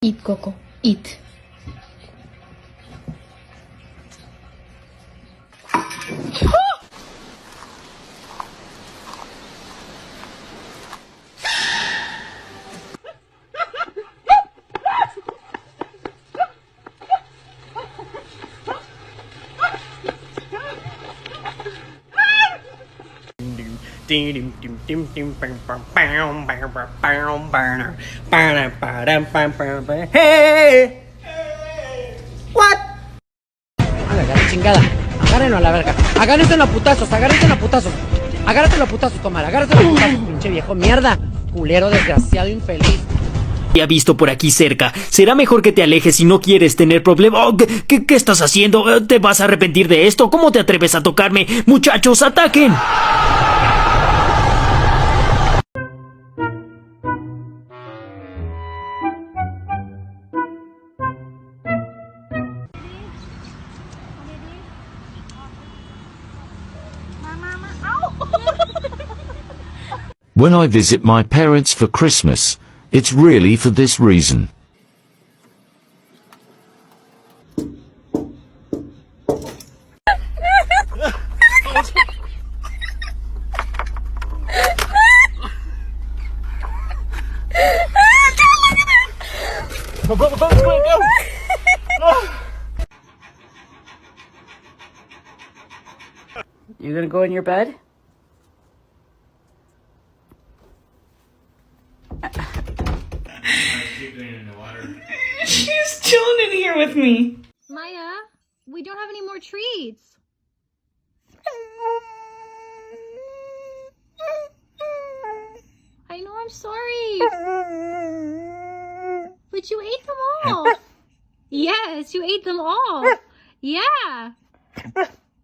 Eat, Coco, eat. Hey, what? A la chingada, agárrenlo a la verga. Agárrense a putazos, agárrense a putazos. Agárrate a putazos, Tomar, agárrate a putazos, pinche viejo mierda. Culero, desgraciado, infeliz. Te ha visto por aquí cerca. Será mejor que te alejes si no quieres tener problemas. Oh, ¿qué estás haciendo? ¿Te vas a arrepentir de esto? ¿Cómo te atreves a tocarme? ¡Muchachos, ataquen! When I visit my parents for Christmas, it's really for this reason. You gonna go in your bed? She's chilling in here with me. Maya, we don't have any more treats. I know, I'm sorry. But you ate them all. Yes, you ate them all. Yeah.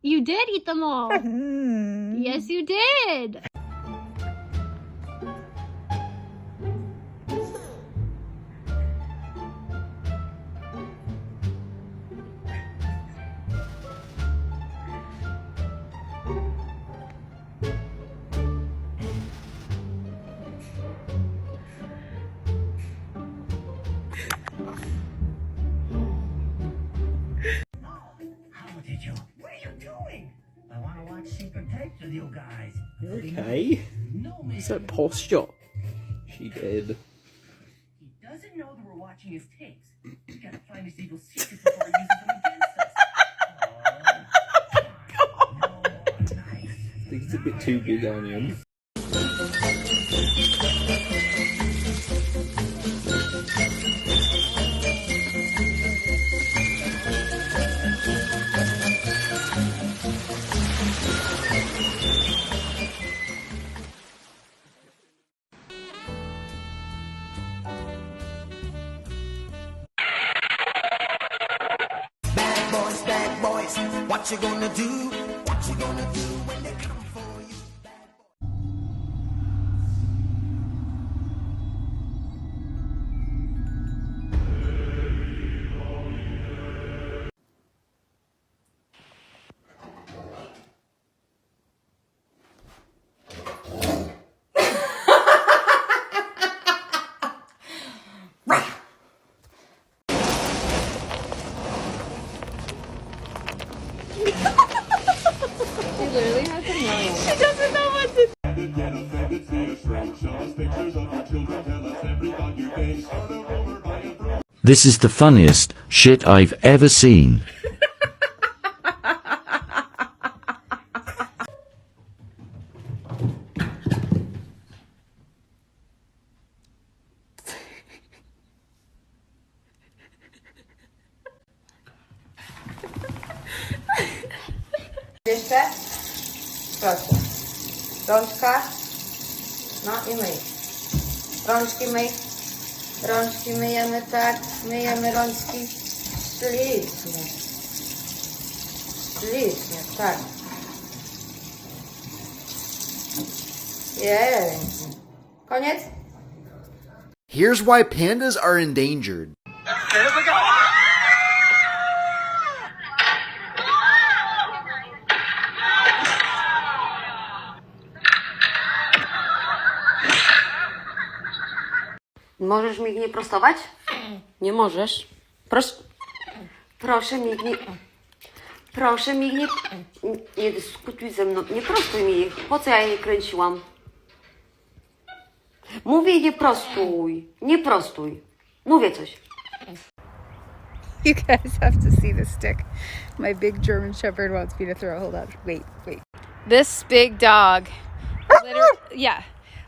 You did eat them all. Yes, you did. What are you doing? I want to watch secret tapes with you guys. Okay. What's that posture? She did. He doesn't know that we're watching his tapes. We gotta find his evil secrets before he uses them against us. Oh, no, nice. I think it's a bit too big on him. Bad boys, what you gonna do? What you gonna do when they come for you? This is the funniest shit I've ever seen. Jeszcze? Proszę. Rączka. No i myj. Rączki myj. Rączki myjemy, tak. Myjemy rączki. Ślicznie. Ślicznie, tak. Pięknie. Koniec? Here's why pandas are endangered. Możesz mi nie prostować? Nie możesz. Proszę. Proszę mi nie... Proszę mi nie... Nie dyskutuj ze mną. Nie prostuj mi. Po co ja jej kręciłam? Mówię nie prostuj. Nie prostuj. Mówię coś. You guys have to see this stick. My big German Shepherd wants me to throw. Hold on. Wait. This big dog,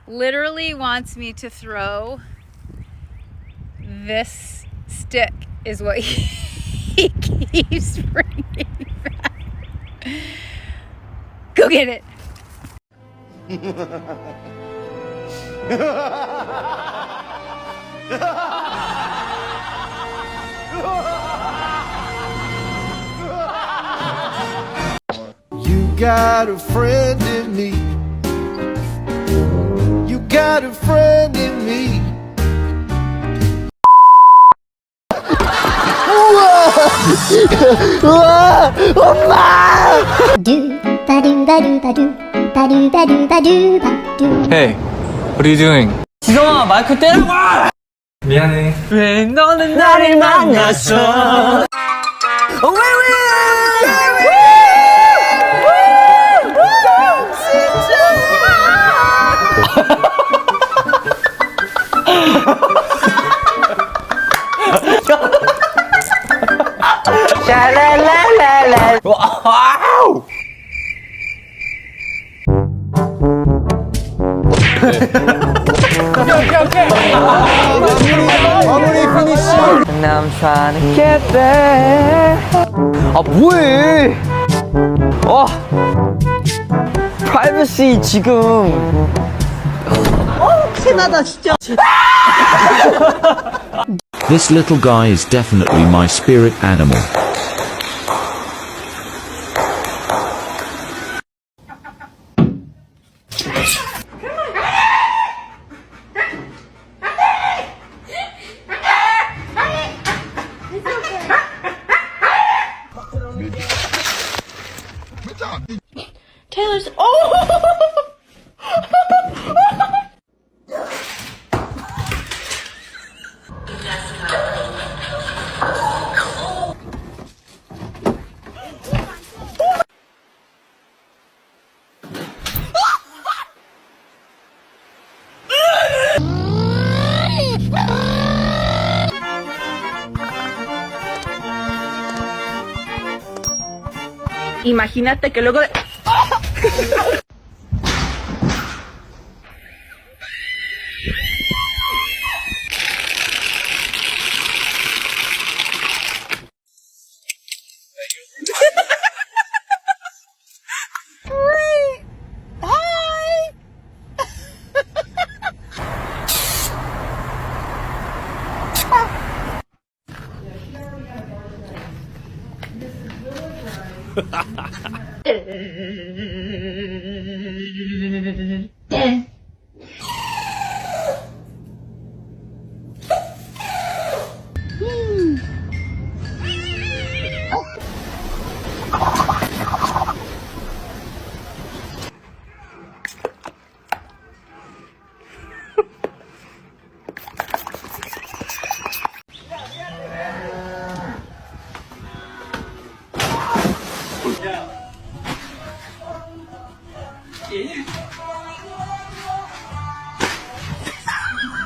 literally wants me to throw this stick is what he keeps bringing back. Go get it. You got a friend in me. You got a friend in me. Hey, what are you doing? 지성아, 마이크 떼라고! 미안해. 왜 너는 나를 만났어? 와우! Now I'm trying to get there. 아 뭐해? 프라이버시 지금. 티나다 진짜. This little guy is definitely my spirit animal. Taylor's... Imagínate que luego de...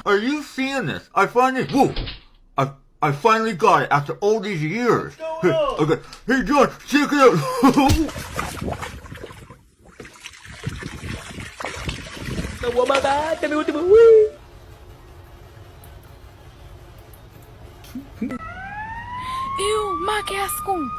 Are you seeing this? I finally got it after all these years. Okay. Hey John, check it out. Ew, my casco.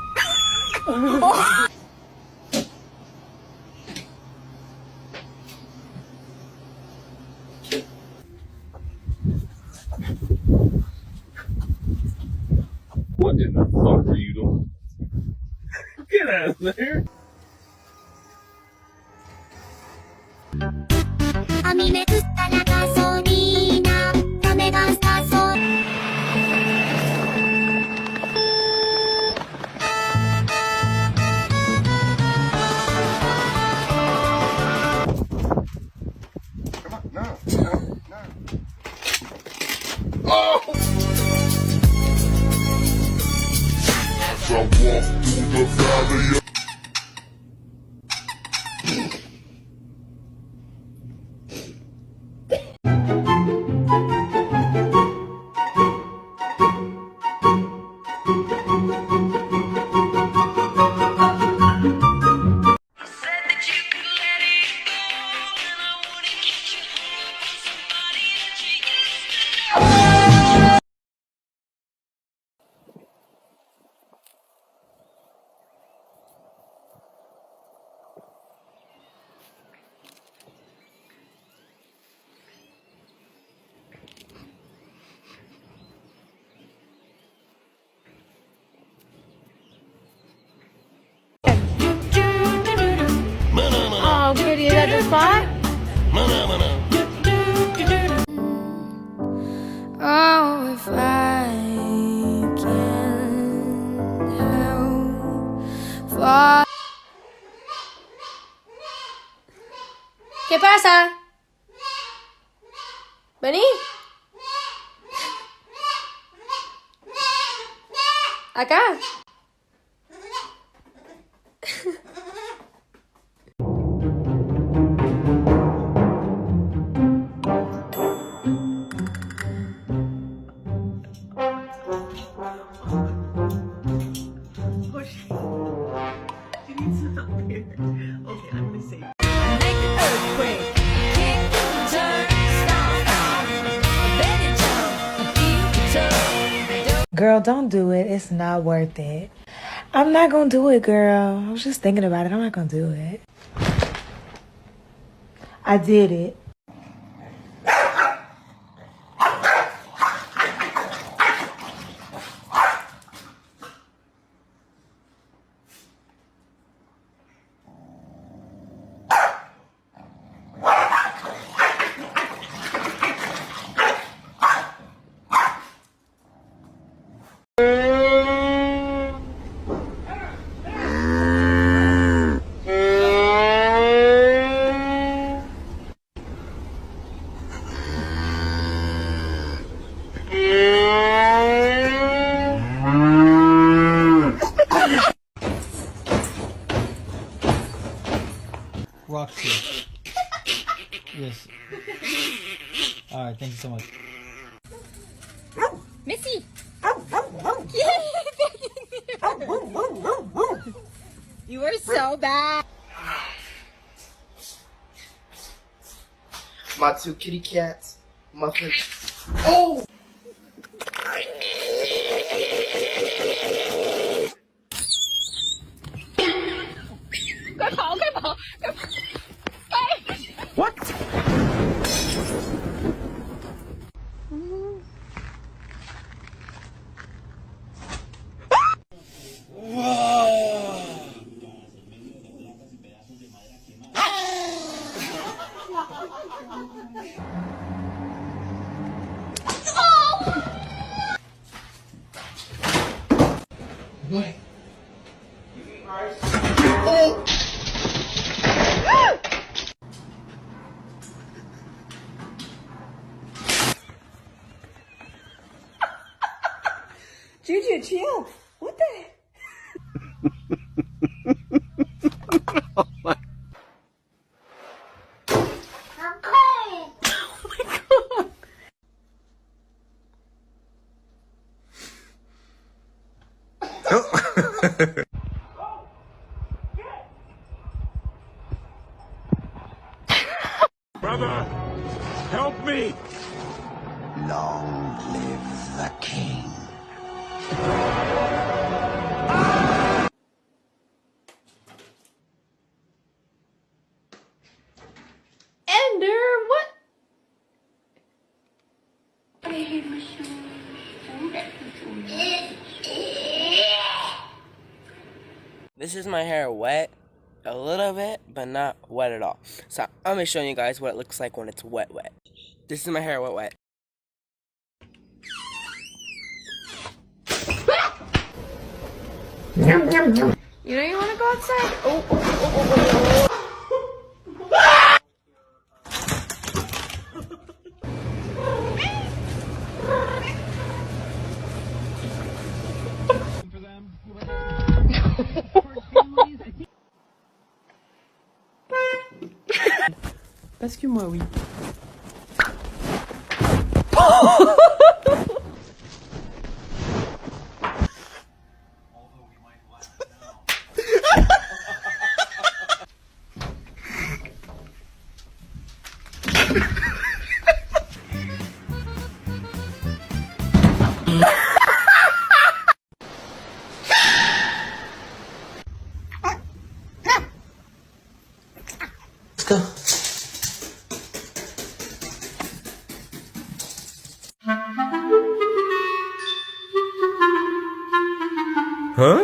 What in the fuck are you doing? Get out of there! 網めくったらガソリーナダメがスタソ No. Oh, goody, is that the spot? Oh, if I can help. ¿Qué pasa? Vení. Acá. Girl, don't do it. It's not worth it. I'm not gonna do it, girl. I was just thinking about it. I'm not gonna do it. I did it. Roxy. Yes. Alright, thank you so much. Missy. You are so bad. My two kitty cats, Muffin. Oh! What? What? Juju, chill. What the heck? Brother, help me! Long live the king. Ender, what? This is my hair wet a little bit, but not wet at all. So I'm gonna show you guys what it looks like when it's wet. This is my hair wet. You know you want to go outside? Oh. For them. Rescue-moi, oui. Huh?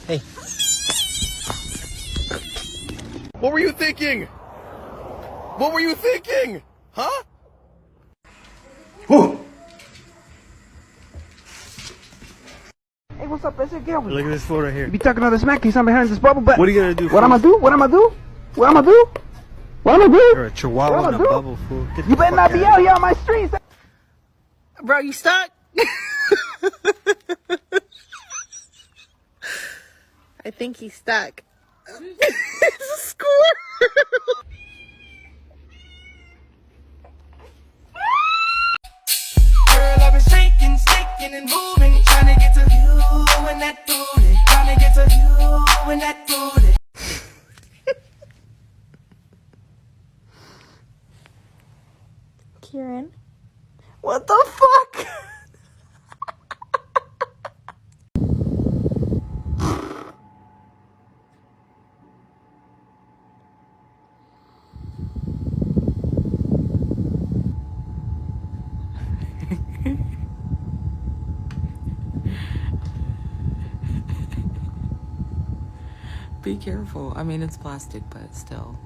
Hey. What were you thinking? What were you thinking? Huh? Hey, what's up? That's it, Gilbert. Look at this fool right here. You be talking all this smack, he's not behind this bubble butt. What are you gonna do? What I'm gonna do? What I'm gonna do? What I'm gonna do? What I'm gonna do? You're a chihuahua in a bubble, fool. Get the You better fuck not be outta out here on my streets. Bro, you stuck? I think he's stuck. It's a squirrel. Girl, I've been shaking, shaking and moving, trying to get to you and that booty, trying to get to you and that booty. Kieran, what the fuck? Be careful. I mean, it's plastic, but still.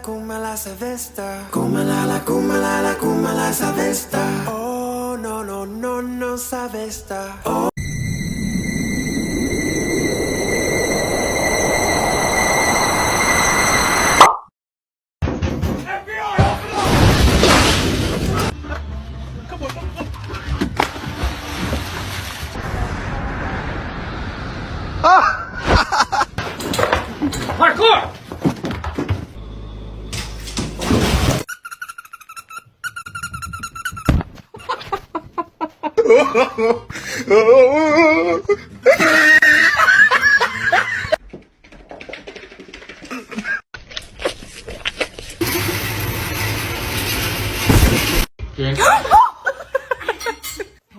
Cúmela esa vesta. Cúmela esa vesta. Oh, no, no, no, no esa vesta. Oh. Parkour!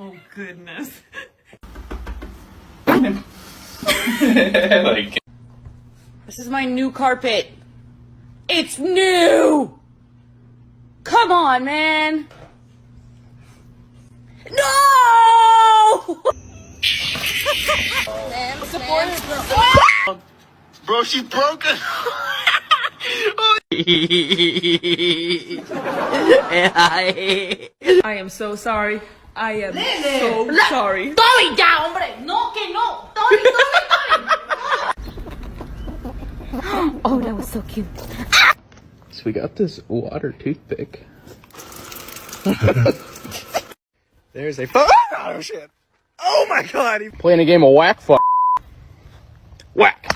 Oh, goodness. This is my new carpet. It's new! Come on, man! No! Bro, she's broken. I am so sorry. I am so sorry. Tommy, ya, hombre. No, que no. Tommy. Oh, that was so cute. So we got this water toothpick. There's a oh shit! Oh my god! He's playing a game of whack fuck. Whack.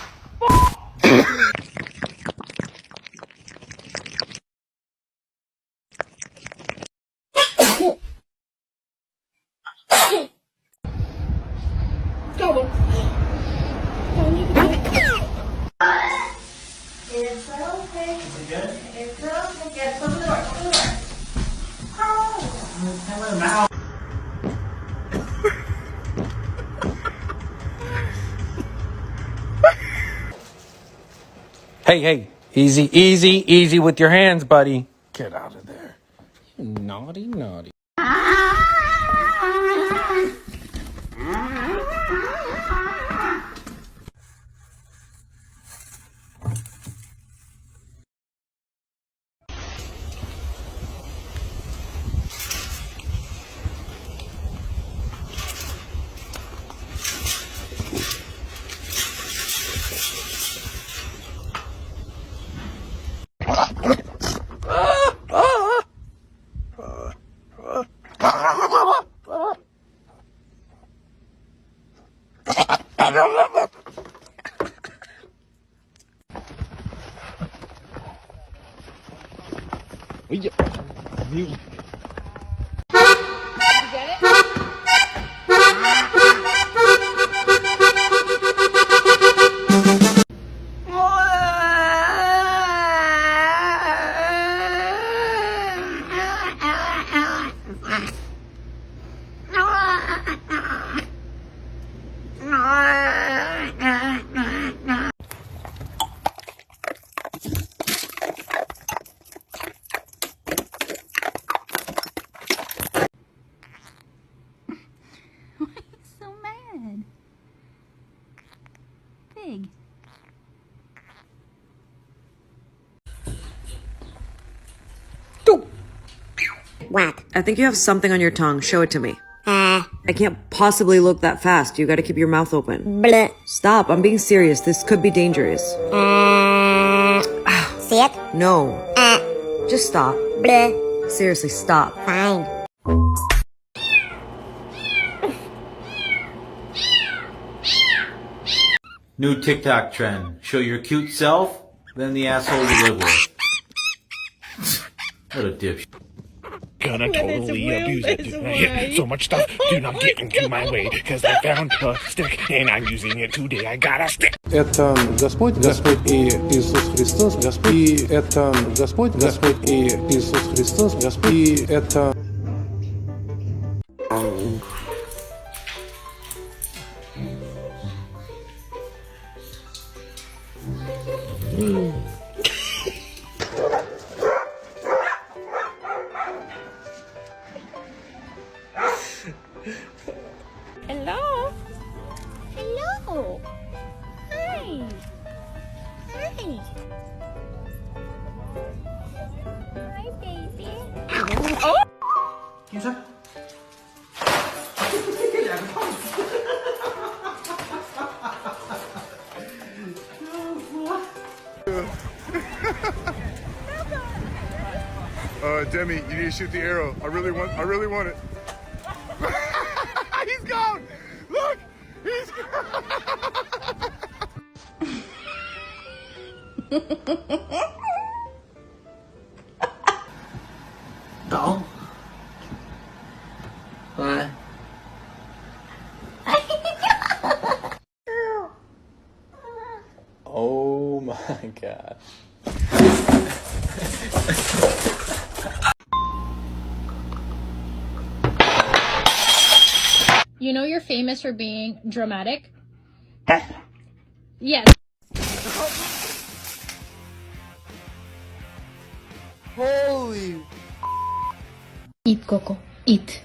It's okay. It's okay. Get close the door. Close the door. Oh. Hey, easy with your hands, buddy. Get out of there. You naughty. So mad. Big. Whack. I think you have something on your tongue. Show it to me. I can't possibly look that fast. You gotta keep your mouth open. Bleh. Stop. I'm being serious. This could be dangerous. See it? No. Just stop. Bleh. Seriously, stop. Fine. New TikTok trend. Show your cute self, then the asshole you live with. What a dipshit. Gonna totally abuse it. Yeah, so much stuff do not get into my way, cause I found a stick and I'm using it today. I got a stick. Это Господь, Господь и Иисус Христос, Господь, и это Господь, Господь и Иисус Христос, Господь, и это... Hello? Hello? Hi. Hi. Hi, baby. Oh! Demi, you need to shoot the arrow. I really want it. He's gone! Look! He's No. What? Oh my god. You know you're famous for being dramatic? Yes. Holy. Eat, Coco. Eat.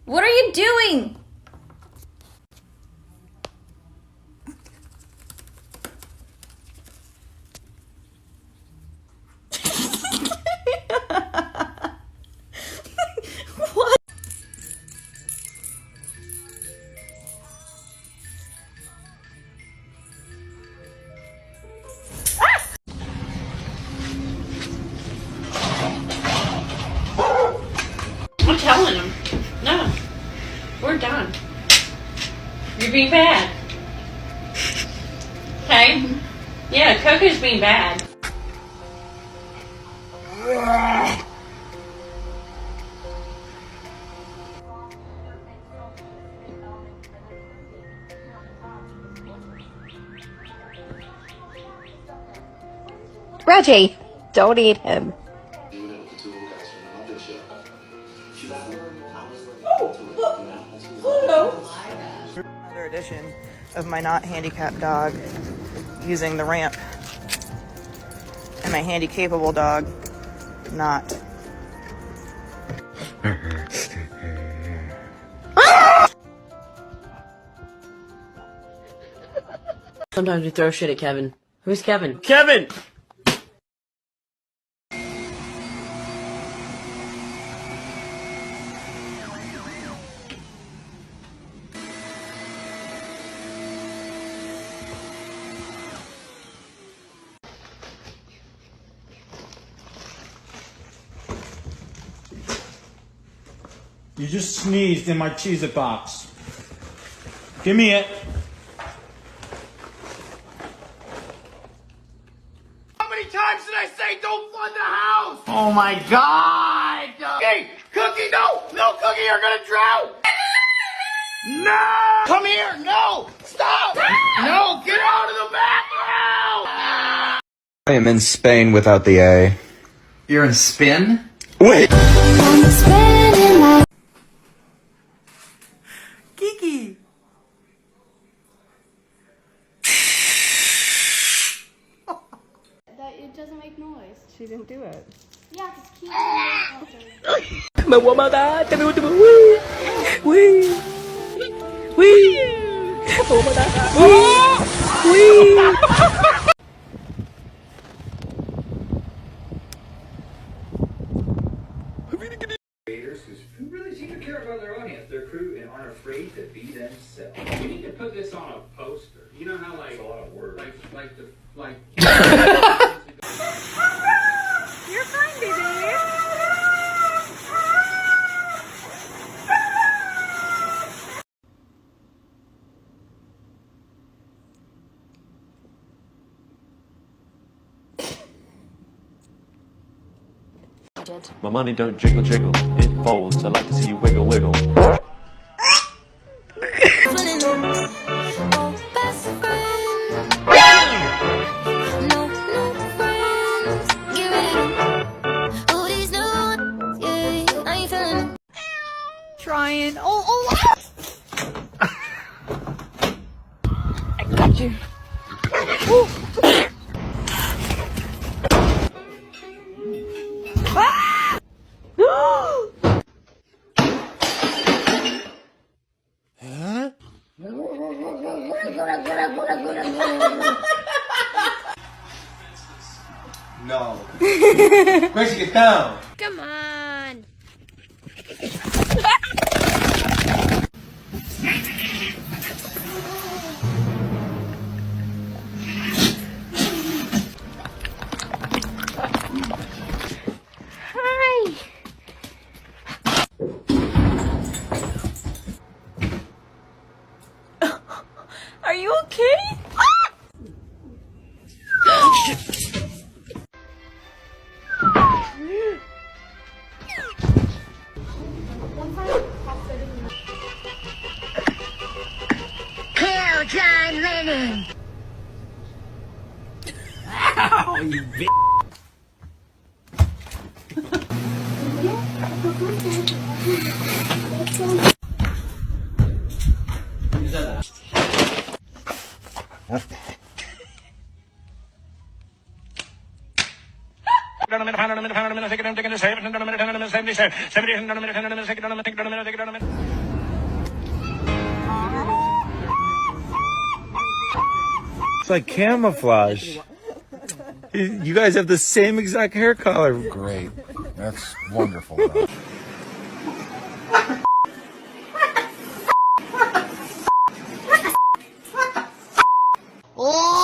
What are you doing? What? I'm telling him. No. We're done. You're being bad. Okay? Yeah, Coco's being bad. Reggie, don't eat him. Another edition of my not handicapped dog using the ramp, and my handy capable dog not. Sometimes we throw shit at Kevin. Who's Kevin? Kevin! You just sneezed in my Cheez-It box. Give me it. How many times did I say don't flood the house? Oh my God! Hey, Cookie, no! No, Cookie, you're gonna drown! No! Come here! No! Stop! No! Get out of the bathroom! I am in Spain without the A. You're in spin? Wait! Kiki! That it doesn't make noise. She didn't do it. Yeah, it's cute. Me voy a matar, te me voy a Uy. Uy. Me voy a matar. Uy. Who really seem to care about their audience, their crew, and aren't afraid to be themselves. We need to put this on a poster. You know how, like, it's a lot of words. Like. You're fine, baby. My money don't jiggle jiggle, it folds. I like to see you wiggle wiggle. Trying. Oh. I got you. No. Gracie, get down. Come on. Hi. Are you okay? Kill John Lennon. Ow, you bitch. It's like camouflage. You guys have the same exact hair color. Great. That's wonderful. Oh!